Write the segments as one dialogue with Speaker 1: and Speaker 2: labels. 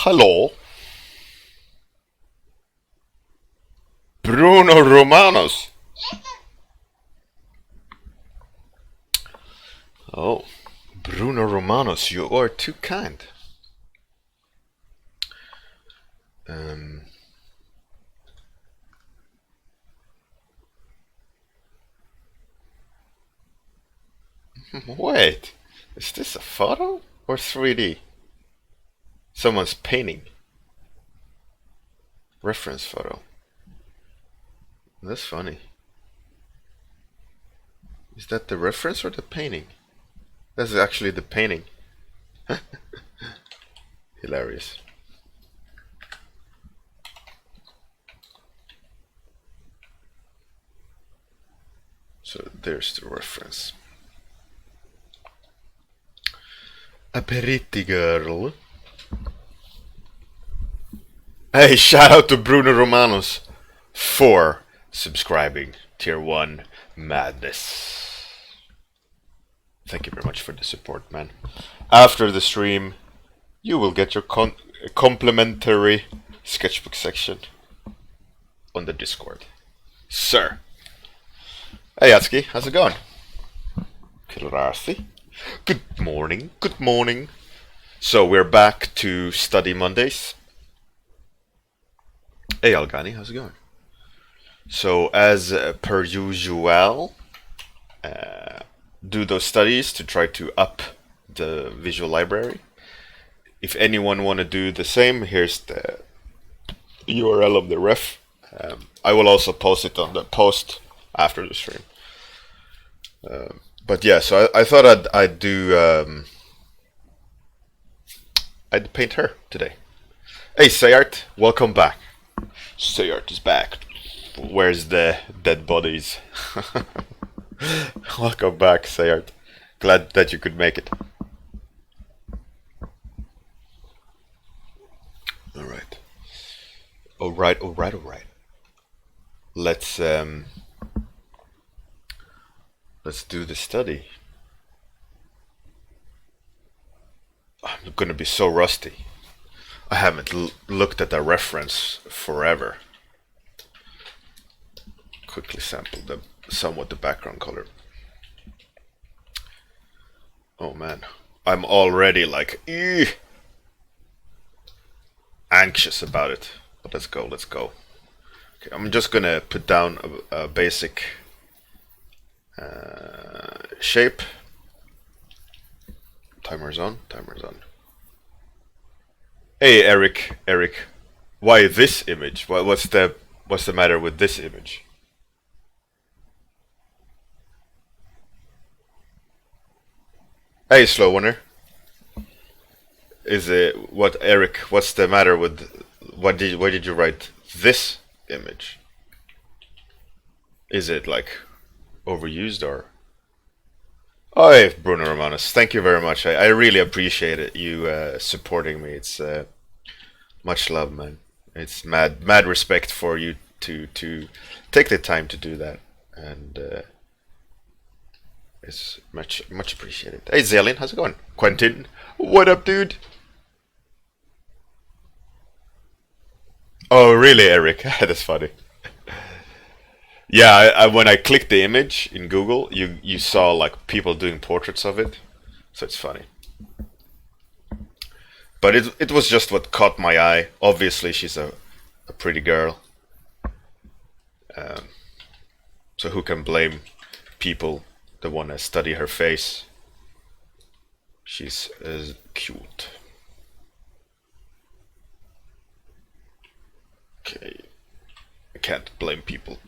Speaker 1: Hello. Bruno Romanos. Oh, Bruno Romanos, you are too kind. Um, Wait, is this a photo or 3D? Someone's painting. Reference photo. That's funny. Is that the reference or the painting? That's actually the painting. Hilarious. So there's the reference. A pretty girl. Hey, shout out to Bruno Romanos for subscribing. Tier 1 madness. Thank you very much for the support, man. After the stream, you will get your complimentary sketchbook section on the Discord. Sir. Hey, Yatsuki, how's it going? Kirasi. Good morning, good morning. So we're back to study Mondays. Hey, Algani, how's it going? So as per usual, do those studies to try to up the visual library. If anyone want to do the same, here's the URL of the ref. I will also post it on the post after the stream. But yeah, so I thought I'd do I'd paint her today. Hey, Sayart, welcome back. Sayart is back. Where's the dead bodies? Welcome back, Sayart. Glad that you could make it. Alright. Alright. Let's do the study. I'm gonna be so rusty. I haven't looked at the reference forever. Quickly sample somewhat the background color. Oh man, I'm already like anxious about it. But let's go. Okay, I'm just gonna put down a basic shape. Timer's on. Hey, Eric, why this image? What's the matter with this image? Hey, Slow Winner. Is it what, Eric? What's the matter with why did you write this image? Is it like overused or? Oh, hey, Bruno Romanos, thank you very much. I really appreciate it. You supporting me. It's much love, man. It's mad respect for you to take the time to do that, and it's much appreciated. Hey, Zelin, how's it going? Quentin, what up, dude? Oh, really, Eric? That's funny. Yeah, I when I clicked the image in Google, you saw like people doing portraits of it, so it's funny. But it was just what caught my eye. Obviously, she's a pretty girl, so who can blame people that want to study her face? She's cute. Okay, I can't blame people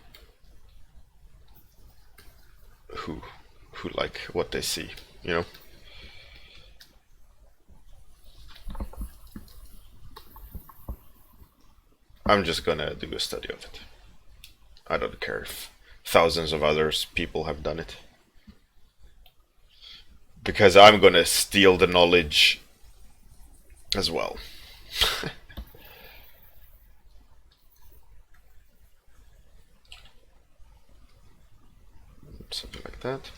Speaker 1: who like what they see, you know. I'm just gonna do a study of it. I don't care if thousands of others people have done it, because I'm gonna steal the knowledge as well. Something like that.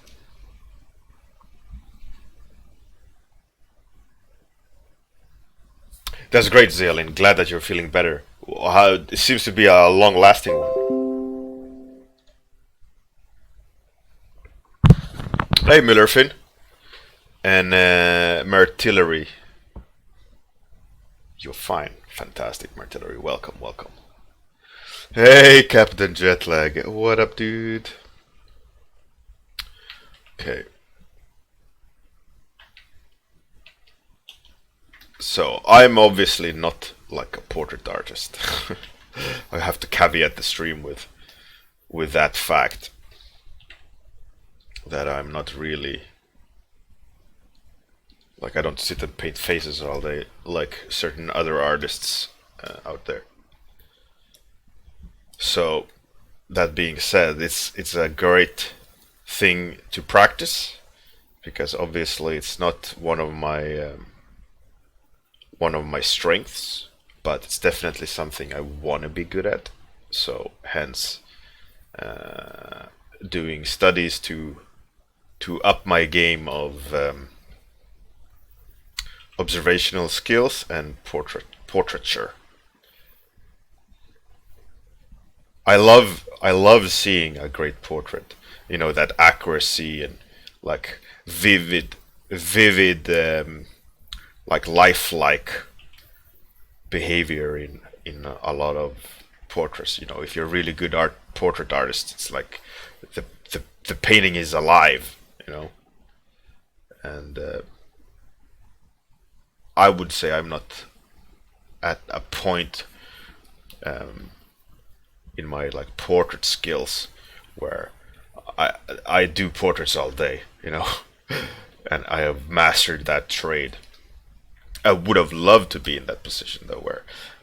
Speaker 1: That's great, Zealin. Glad that you're feeling better. How, it seems to be a long-lasting one. Hey, Millerfin and Martillery. You're fine. Fantastic, Martillery. Welcome, welcome. Hey, Captain Jetlag. What up, dude? Okay. So, I'm obviously not like a portrait artist. I have to caveat the stream with that fact that I'm not really, like, I don't sit and paint faces all day like certain other artists out there. So, that being said, it's a great thing to practice, because obviously it's not one of my strengths, but it's definitely something I want to be good at. So hence doing studies to up my game of observational skills and portraiture. I love seeing a great portrait. You know, that accuracy and like vivid like lifelike behavior in a lot of portraits. You know, if you're a really good portrait artist, it's like the painting is alive. You know, and I would say I'm not at a point in my like portrait skills where I do portraits all day, you know, and I have mastered that trade. I would have loved to be in that position though,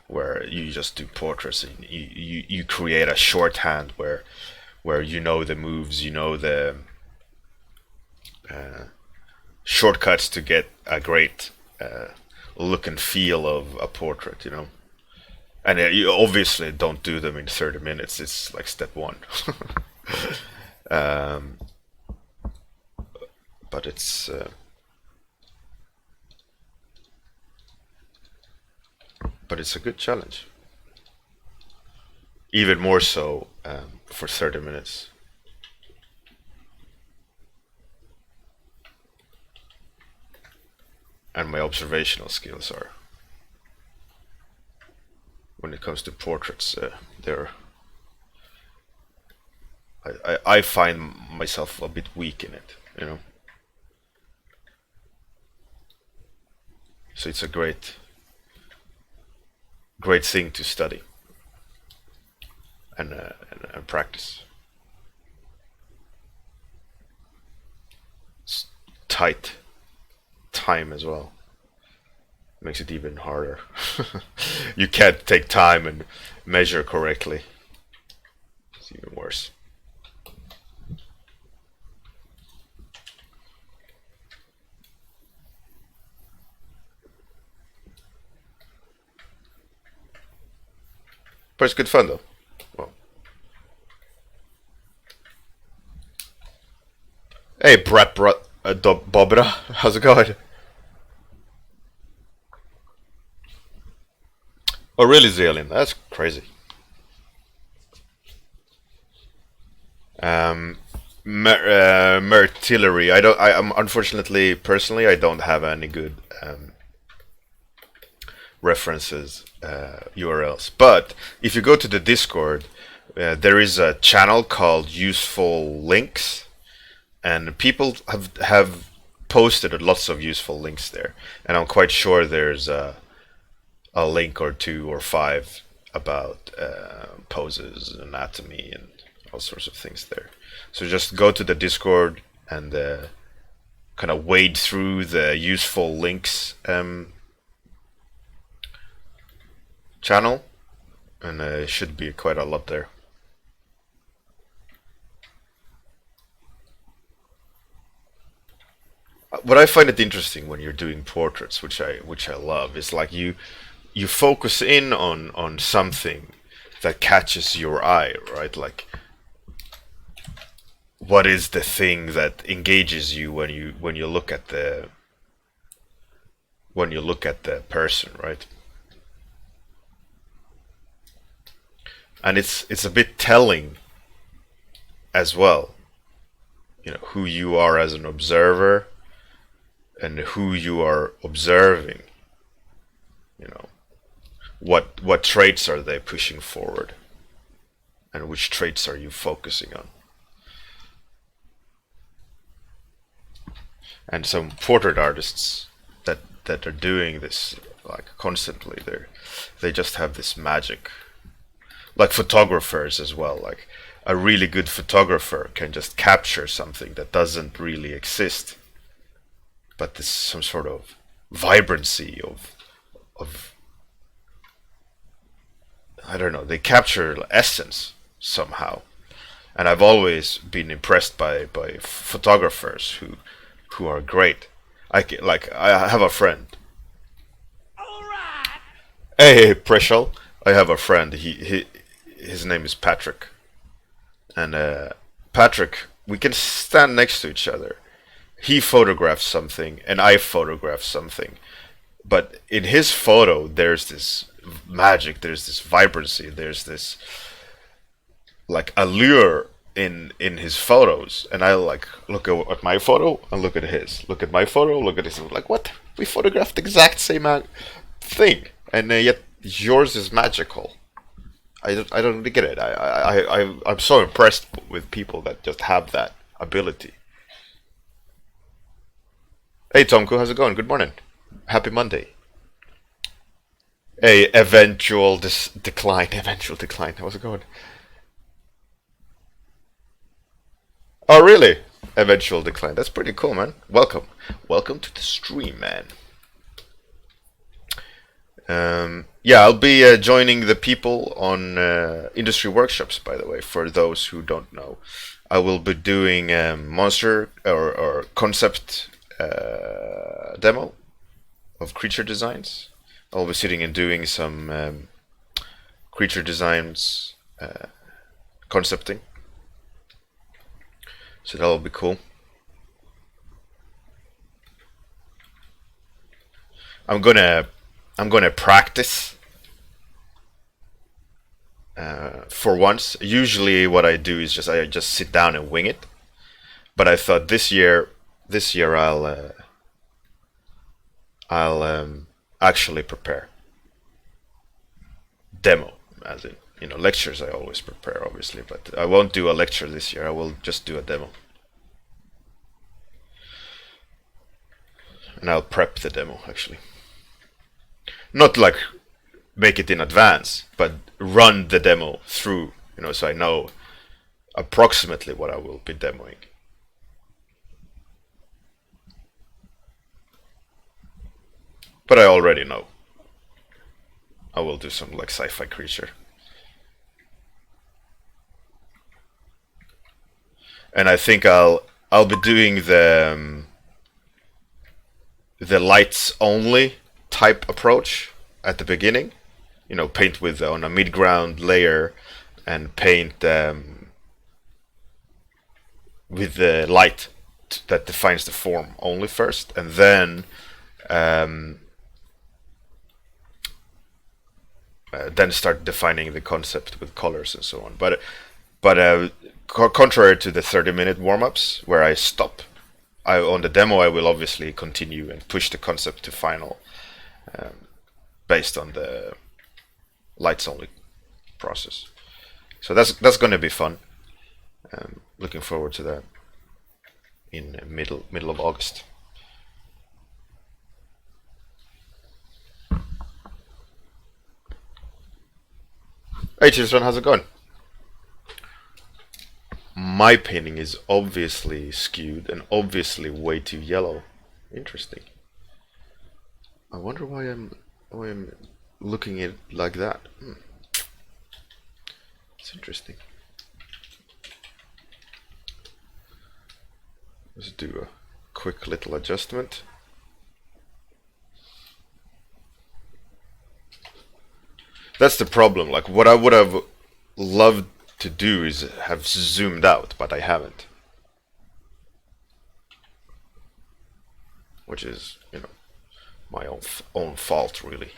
Speaker 1: where you just do portraits and you create a shorthand where you know the moves, you know the shortcuts to get a great look and feel of a portrait, you know. And you obviously don't do them in 30 minutes. It's like step one. But it's a good challenge. Even more so for 30 minutes. And my observational skills are, when it comes to portraits, I find myself a bit weak in it, you know. So it's a great thing to study and practice. It's tight time as well. Makes it even harder. You can't take time and measure correctly. It's even worse. But it's good fun though. Well. Hey, Bobra, how's it going? Oh, really, Zealin? That's crazy. Mertillery. I'm unfortunately, personally, I don't have any good references URLs. But if you go to the Discord, there is a channel called Useful Links, and people have posted lots of useful links there. And I'm quite sure there's a link or two or five about poses, anatomy, and all sorts of things there. So just go to the Discord and kind of wade through the useful links channel, and it should be quite a lot there. What I find it interesting when you're doing portraits, which I love, is like you focus in on something that catches your eye, right? Like, what is the thing that engages you when you look at the person, right? and it's a bit telling as well. You know who you are as an observer and who you are observing. You know what traits are they pushing forward, and which traits are you focusing on? And some portrait artists that are doing this like constantly, they just have this magic. Like photographers as well. Like a really good photographer can just capture something that doesn't really exist, but there's some sort of vibrancy of I don't know. They capture essence somehow, and I've always been impressed by photographers who are great. I have a friend. Hey, Preshal. I have a friend. His name is Patrick, and Patrick, we can stand next to each other. He photographs something, and I photograph something. But in his photo, there's this magic, there's this vibrancy, there's this like allure in his photos, and I like look at my photo and look at his, look at my photo, look at his. I'm like, what? We photographed the exact same thing, and yet yours is magical. I don't really get it. I'm so impressed with people that just have that ability. Hey Tomku, how's it going? Good morning. Happy Monday. Hey, eventual decline. Eventual decline. How's it going? Oh, really? Eventual decline. That's pretty cool, man. Welcome. Welcome to the stream, man. Yeah, I'll be joining the people on industry workshops, by the way, for those who don't know. I will be doing monster or concept demo of creature designs. I'll be sitting and doing some creature designs, concepting. So that'll be cool. I'm gonna practice for once. Usually, what I do is I just sit down and wing it. But I thought this year I'll actually prepare demo, as in lectures. I always prepare, obviously, but I won't do a lecture this year. I will just do a demo, and I'll prep the demo actually. Not like make it in advance, but run the demo through, so I know approximately what I will be demoing. But I already know. I will do some like sci-fi creature. And I think I'll be doing the lights only type approach at the beginning. Paint with on a mid-ground layer and paint with the light that defines the form only first, and then start defining the concept with colors and so on. But contrary to the 30-minute warm-ups where I stop, on the demo I will obviously continue and push the concept to final, based on the lights only process. So that's going to be fun. Looking forward to that in middle of August. Hey children, how's it going? My painting is obviously skewed and obviously way too yellow. Interesting. I wonder why I'm looking at it like that. It's interesting. Let's do a quick little adjustment. That's the problem. Like what I would have loved to do is have zoomed out, but I haven't. Which is, my own fault, really.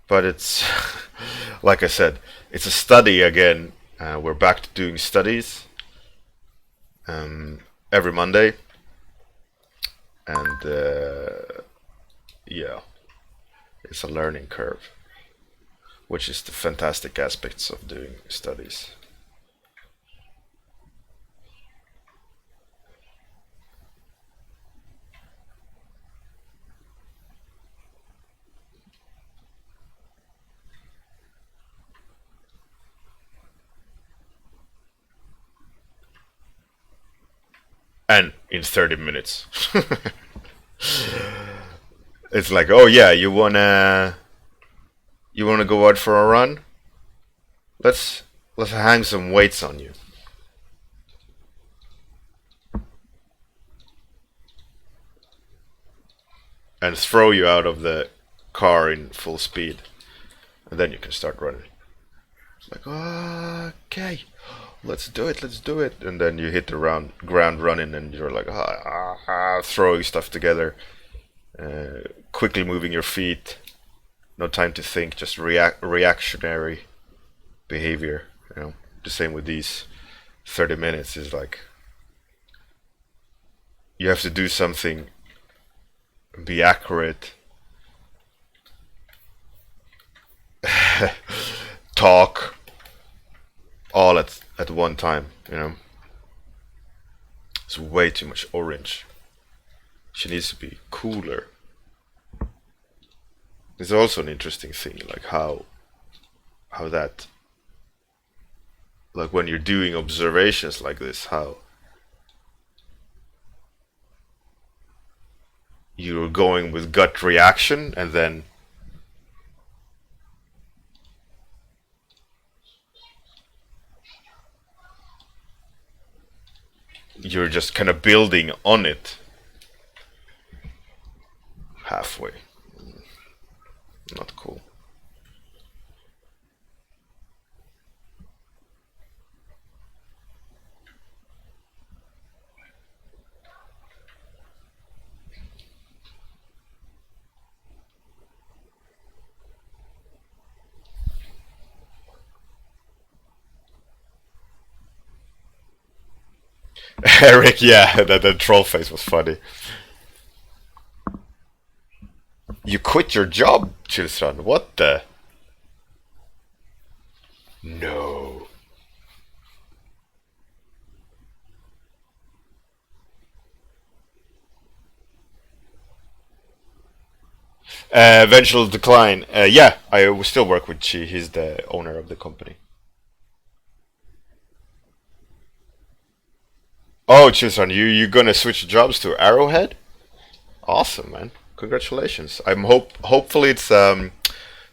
Speaker 1: but it's like I said, it's a study again. We're back to doing studies every Monday, and yeah, it's a learning curve, which is the fantastic aspects of doing studies. And in 30 minutes. It's like, oh yeah, you wanna go out for a run? Let's hang some weights on you. And throw you out of the car in full speed. And then you can start running. It's like, okay, let's do it. And then you hit the ground running and you're like, throwing stuff together, quickly moving your feet, no time to think, just reactionary behavior. The same with these 30 minutes is like, you have to do something, be accurate, talk all at one time. It's way too much orange. She needs to be cooler. It's also an interesting thing, like how that, like when you're doing observations like this, how you're going with gut reaction and then you're just kind of building on it halfway. Not cool. Eric, yeah, that troll face was funny. You quit your job, Chilstran. What the? No. Eventual decline. Yeah, I will still work with Chi. He's the owner of the company. Oh, Chilstran, you gonna switch jobs to Arrowhead? Awesome, man. Congratulations. Hopefully it's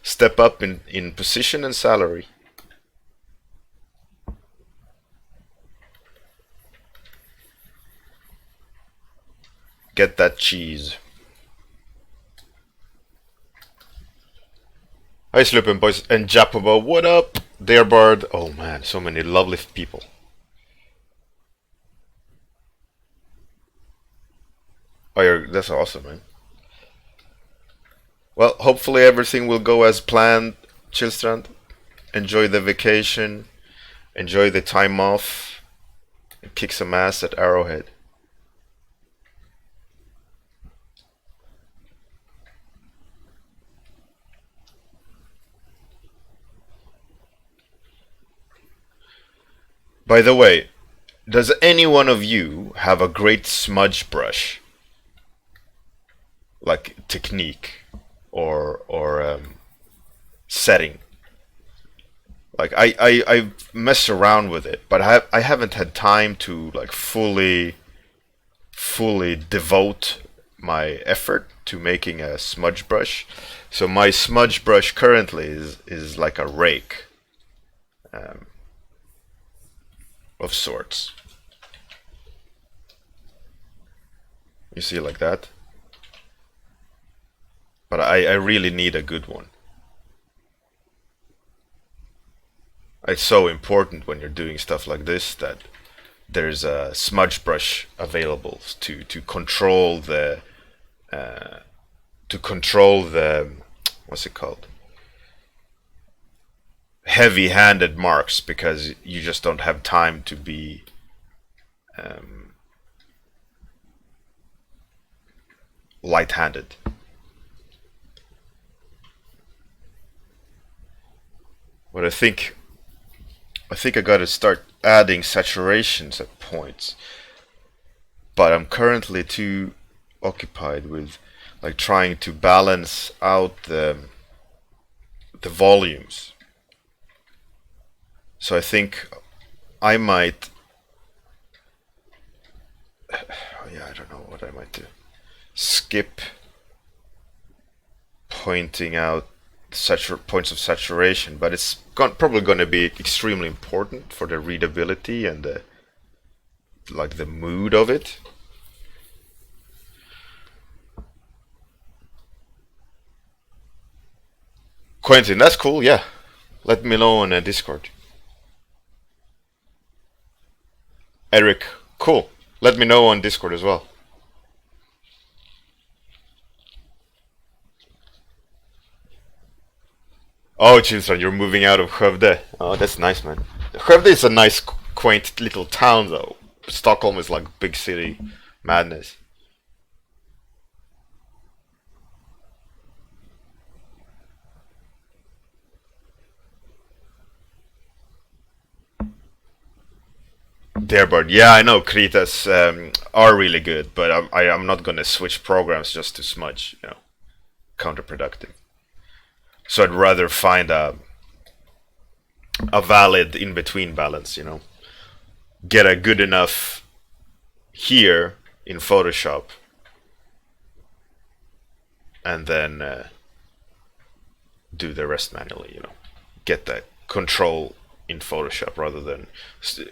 Speaker 1: step up in position and salary. Get that cheese. Hi, Slupin boys and Japobo. What up, Darebird? Oh man, so many lovely people. Oh, that's awesome, man. Well, hopefully everything will go as planned, Chilstrand. Enjoy the vacation, enjoy the time off, and kick some ass at Arrowhead. By the way, does any one of you have a great smudge brush? Like technique or setting? Like I messed around with it, but I haven't had time to like fully devote my effort to making a smudge brush. So my smudge brush currently is like a rake of sorts. You see, like that. But I really need a good one. It's so important when you're doing stuff like this that there's a smudge brush available to control the what's it called? heavy-handed marks because you just don't have time to be um, light-handed. But I think I gotta start adding saturations at points. But I'm currently too occupied with like trying to balance out the volumes. So I think I might. Oh yeah, I don't know what I might do. Skip pointing out points of saturation, but it's probably going to be extremely important for the readability and the mood of it. Quentin, that's cool. Yeah, let me know on Discord. Eric, cool. Let me know on Discord as well. Oh, Chinsan, you're moving out of Skövde. Oh, that's nice, man. Skövde is a nice, quaint little town, though. Stockholm is like big city madness. Darebird, yeah, I know Kritas are really good, but I'm not gonna switch programs just to smudge, counterproductive. So I'd rather find a valid in between balance, get a good enough here in Photoshop, and then do the rest manually, get that control in Photoshop rather than,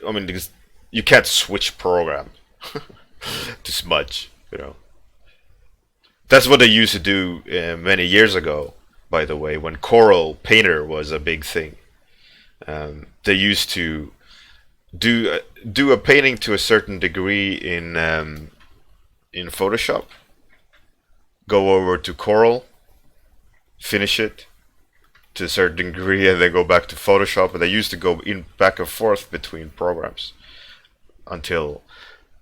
Speaker 1: I mean, because you can't switch program to smudge, That's what they used to do many years ago, by the way, when Coral Painter was a big thing. They used to do a painting to a certain degree in Photoshop, go over to Coral, finish it to a certain degree, and then go back to Photoshop. And they used to go in back and forth between programs until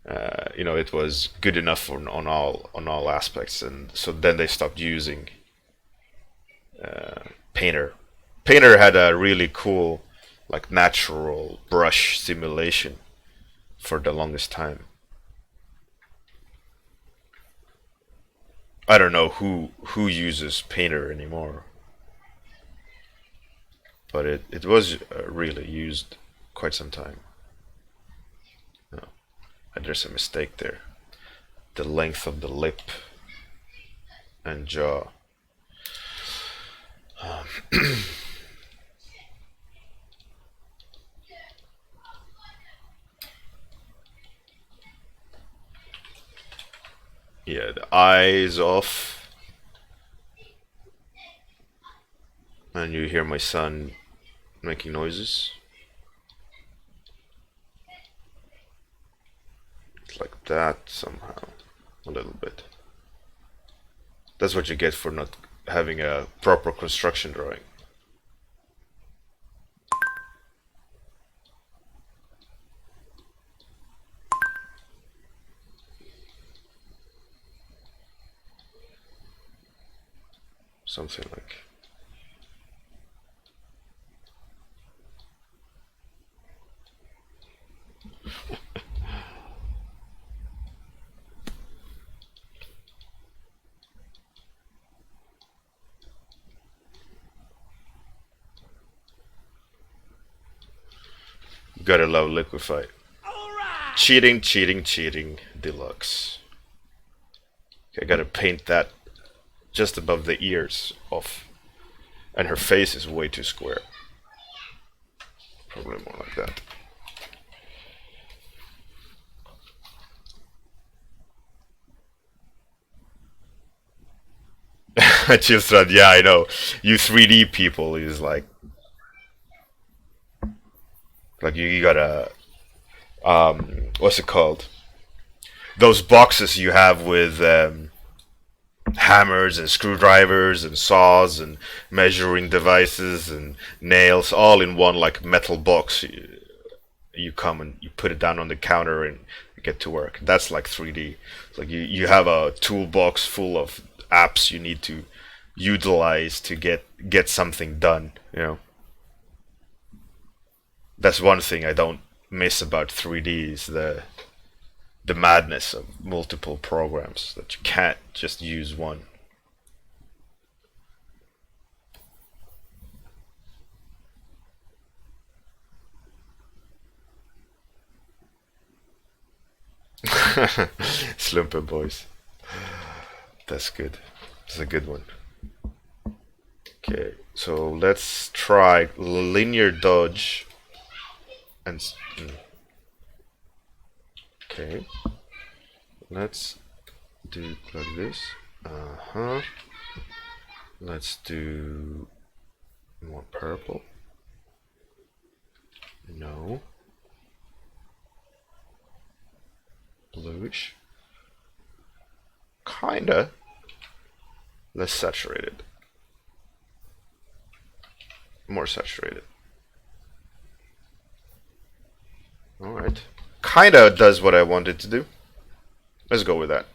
Speaker 1: it was good enough on all aspects, and so then they stopped using Painter. Painter had a really cool, like, natural brush simulation for the longest time. I don't know who uses Painter anymore, but it was really used quite some time. No, there's a mistake there. The length of the lip and jaw. Yeah, the eyes off, and you hear my son making noises. It's like that somehow, a little bit. That's what you get for not having a proper construction drawing. Something like. Gotta love Liquify. Cheating, cheating, cheating, deluxe. Okay, I gotta paint that just above the ears off. And her face is way too square. Probably more like that. Chilstrad, yeah, I know. You 3D people is like you gotta what's it called? Those boxes you have with hammers and screwdrivers and saws and measuring devices and nails all in one like metal box. You come and you put it down on the counter and you get to work. That's like 3D. It's like you have a toolbox full of apps you need to utilize to get something done. That's one thing I don't miss about 3D is the madness of multiple programs that you can't just use one. Slumping boys. That's good. That's a good one. Okay, so let's try linear dodge and okay. Let's do like this. Let's do more purple. No. Bluish. Kinda. Less saturated. More saturated. Alright. Kinda does what I wanted to do. Let's go with that.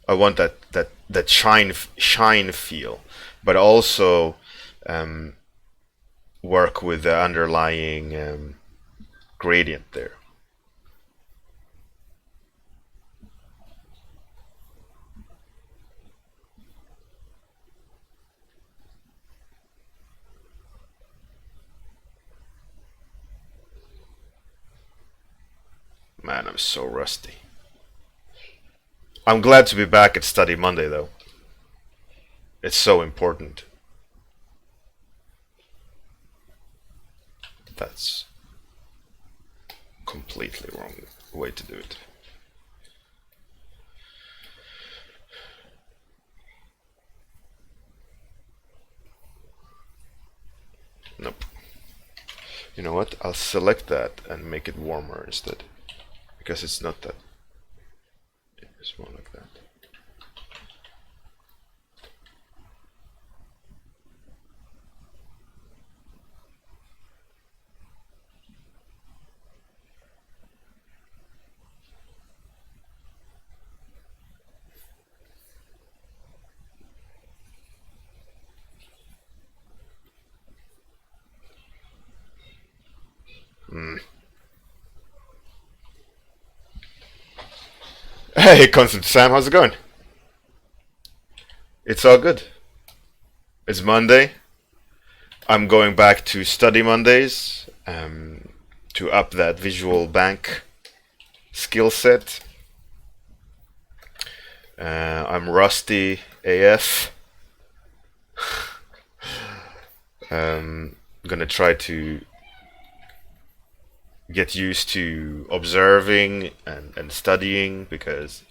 Speaker 1: I want that shine feel, but also work with the underlying gradient there. Man, I'm so rusty. I'm glad to be back at Study Monday, though. It's so important. That's completely wrong way to do it. Nope. You know what? I'll select that and make it warmer instead. Because it's not that. It's more like that. Hey, Constant Sam, how's it going? It's all good. It's Monday. I'm going back to Study Mondays to up that visual bank skill set. I'm rusty AF. I'm gonna try to get used to observing and studying because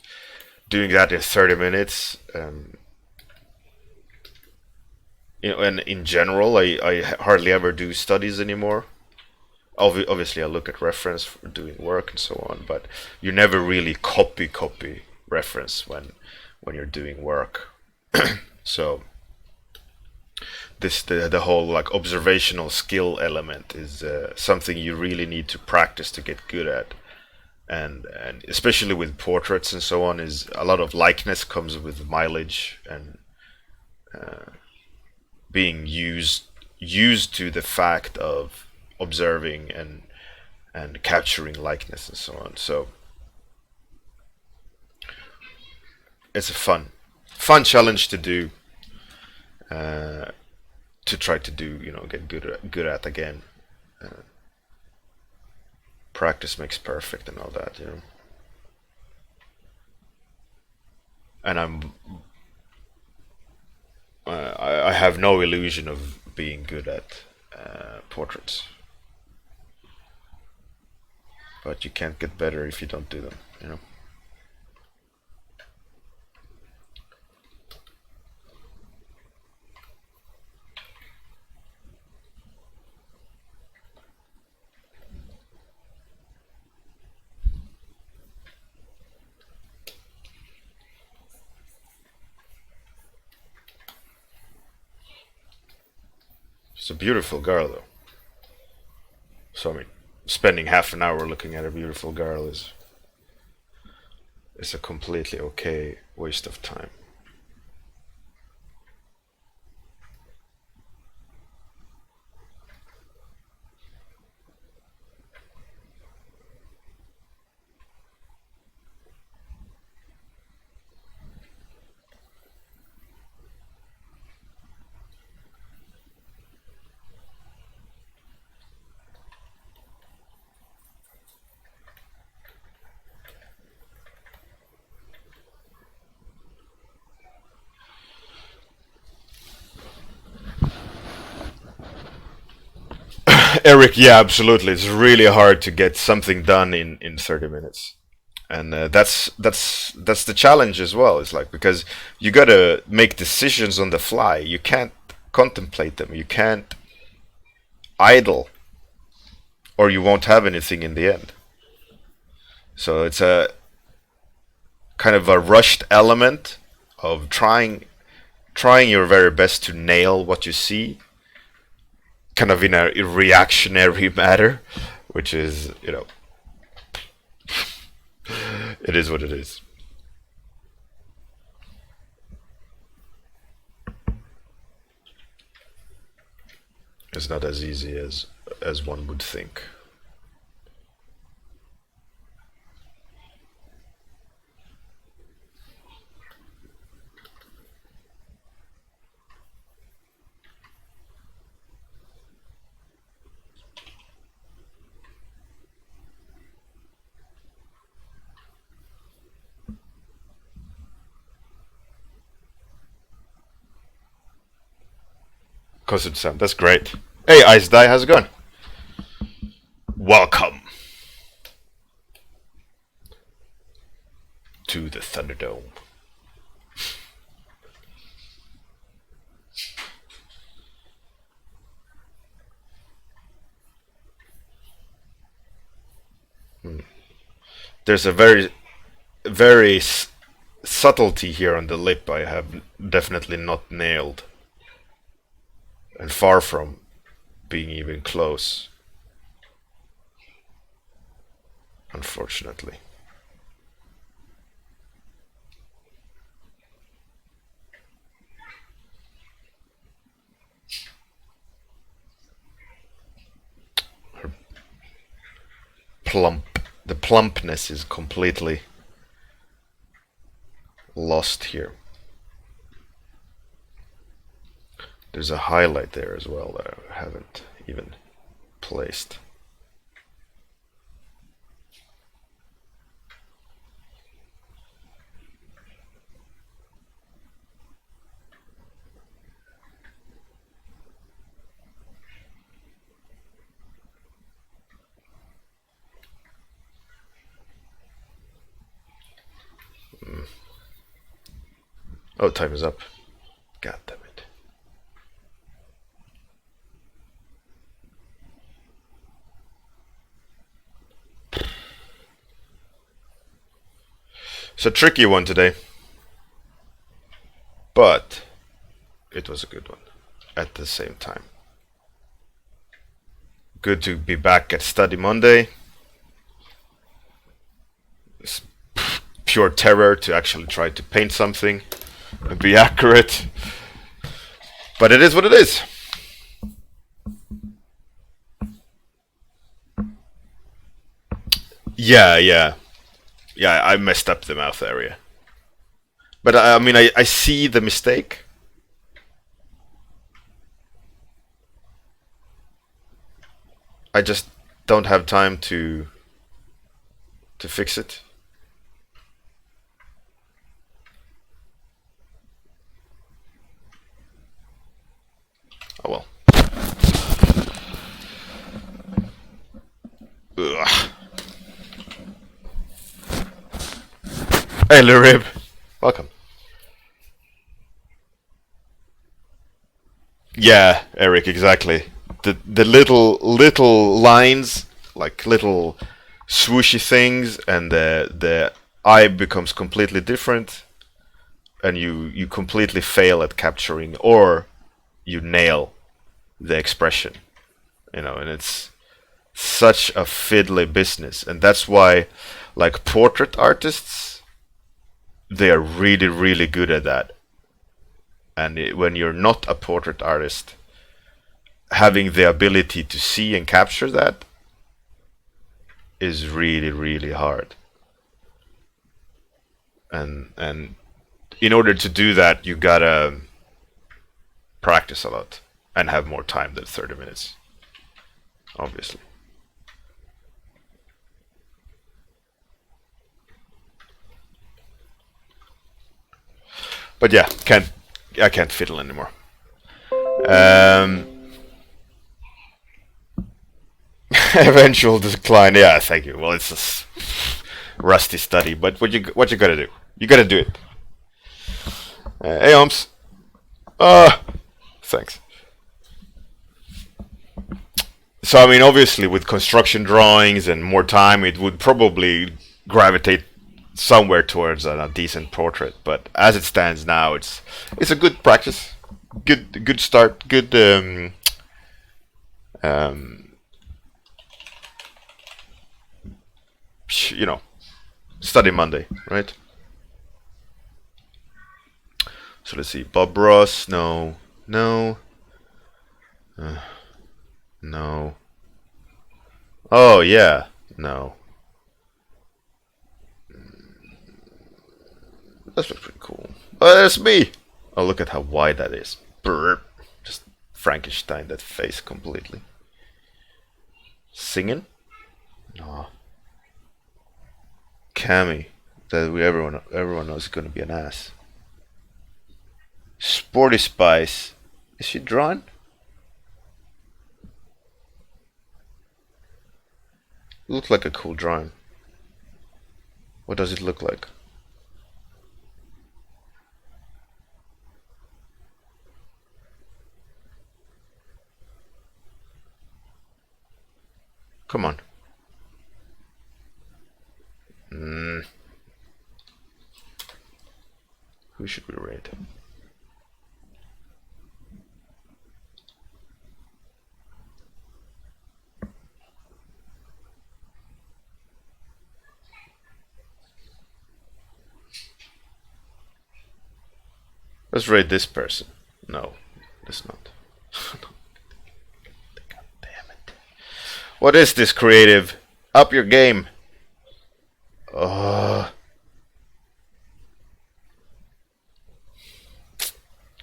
Speaker 1: doing that in 30 minutes, and in general, I hardly ever do studies anymore. Obviously, I look at reference for doing work and so on, but you never really copy reference when you're doing work. So the whole like observational skill element is something you really need to practice to get good at, and especially with portraits and so on, is a lot of likeness comes with mileage and being used to the fact of observing and capturing likeness and so on. So it's a fun challenge to do, to try to do, get good at again. Practice makes perfect and all that. And I have no illusion of being good at portraits, but you can't get better if you don't do them. It's a beautiful girl, though. So, I mean, spending half an hour looking at a beautiful girl is a completely okay waste of time. Eric, yeah, absolutely. It's really hard to get something done in 30 minutes. And that's the challenge as well. It's like because you gotta make decisions on the fly. You can't contemplate them. You can't idle, or you won't have anything in the end. So it's a kind of a rushed element of trying your very best to nail what you see, kind of in a reactionary matter, which is, it is what it is. It's not as easy as one would think. Custom Sam, that's great. Hey, Ice Die, how's it going? Welcome to the Thunderdome. There's a very subtlety here on the lip I have definitely not nailed, and far from being even close, unfortunately. Her the plumpness is completely lost here. There's a highlight there as well that I haven't even placed. Oh, time is up. God damn it. It's a tricky one today, but it was a good one at the same time. Good to be back at Study Monday. It's pure terror to actually try to paint something and be accurate, but it is what it is. Yeah, I messed up the mouth area, but I mean, I see the mistake. I just don't have time to fix it. Oh well. Ugh. Hey, Lurib. Welcome. Yeah, Eric, exactly. The little lines, like little swooshy things, and the eye becomes completely different, and you completely fail at capturing, or you nail the expression, and it's such a fiddly business, and that's why, like, portrait artists, they are really, really good at that. And when you're not a portrait artist, having the ability to see and capture that is really, really hard. And in order to do that, you gotta practice a lot and have more time than 30 minutes, obviously. But yeah, I can't fiddle anymore. Eventual decline. Yeah, thank you. Well, it's a rusty study, but what you gotta do? You gotta do it. Hey, Omps. Thanks. So I mean, obviously, with construction drawings and more time, it would probably gravitate somewhere towards a decent portrait. But as it stands now, it's a good practice, good start, good study Monday, right? So let's see. Bob Ross, no, no, no. Oh yeah, no. That looks pretty cool. Oh, that's me. Oh, look at how wide that is. Brr. Just Frankenstein that face completely. Singing? No. Cammy, that everyone knows is gonna be an ass. Sporty Spice, is she drawn? Looks like a cool drawing. What does it look like? Come on. Who should we rate? Let's rate this person. No, let's not. God damn it. What is this, creative? Up your game. God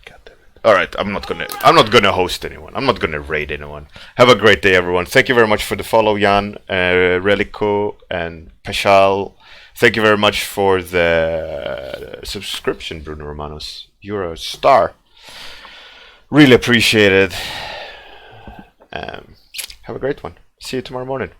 Speaker 1: damn it. All right, I'm not gonna host anyone. I'm not gonna raid anyone. Have a great day, everyone. Thank you very much for the follow, Jan, Relico, and Pashal. Thank you very much for the subscription, Bruno Romanos. You're a star. Really appreciate it. Have a great one. See you tomorrow morning.